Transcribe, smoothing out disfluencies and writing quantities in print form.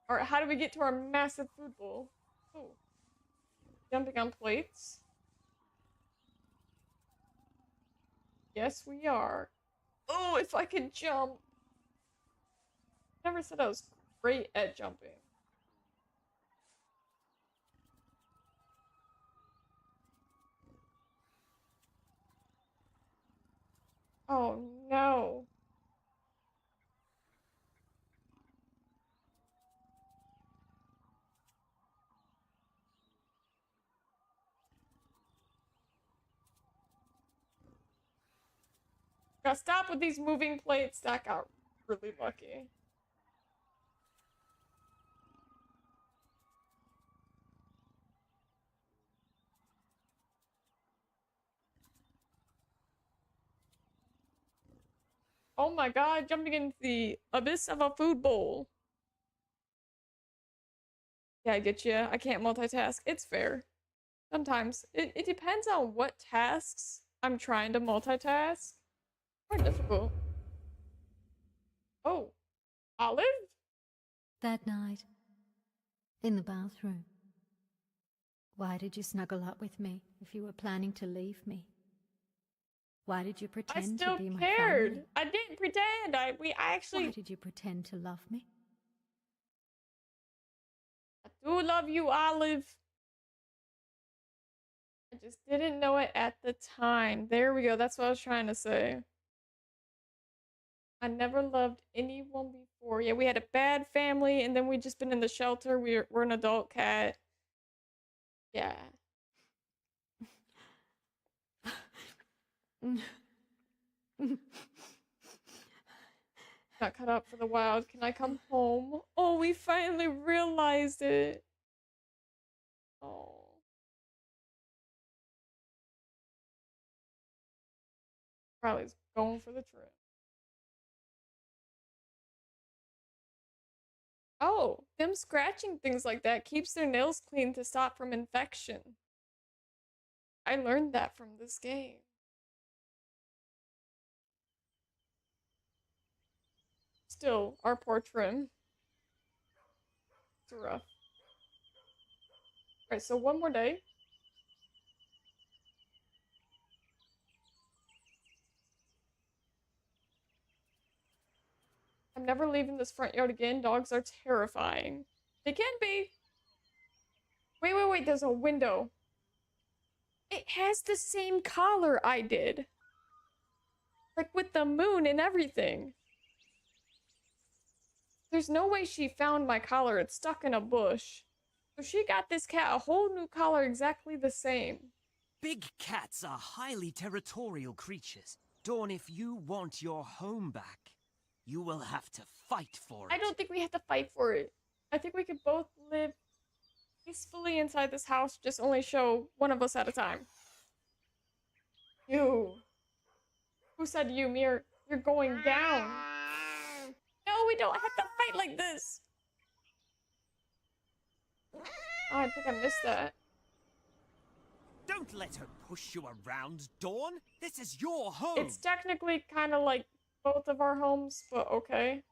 Or how do we get to our massive food bowl? Oh. Jumping on plates. Yes, we are. Oh, if I could jump. Never said I was great at jumping. Oh no. Gotta stop with these moving plates. That got really lucky. Oh my god, jumping into the abyss of a food bowl. Yeah, I get you. I can't multitask. It's fair. Sometimes. It depends on what tasks I'm trying to multitask. More difficult. Oh. Olive? That night, in the bathroom. Why did you snuggle up with me if you were planning to leave me? Why did you pretend to be my family? I still cared. I didn't pretend. I actually... Why did you pretend to love me? I do love you, Olive. I just didn't know it at the time. There we go. That's what I was trying to say. I never loved anyone before. Yeah, we had a bad family, and then we just been in the shelter. We're an adult cat. Yeah. Not cut out for the wild. Can I come home? Oh, we finally realized it. Oh. Probably going for the trip. Oh, them scratching things like that keeps their nails clean to stop from infection. I learned that from this game. Still, our poor trim. It's rough. Alright, so one more day. I'm never leaving this front yard again. Dogs are terrifying. They can be. Wait. There's a window. It has the same collar I did. Like with the moon and everything. There's no way she found my collar. It's stuck in a bush. So she got this cat a whole new collar exactly the same. Big cats are highly territorial creatures. Dawn, if you want your home back, you will have to fight for it. I don't think we have to fight for it. I think we could both live peacefully inside this house, just only show one of us at a time. You. Who said you, Mir? You're going down. No, we don't have to fight like this. Oh, I think I missed that. Don't let her push you around, Dawn. This is your home. It's technically kind of like both of our homes, but okay.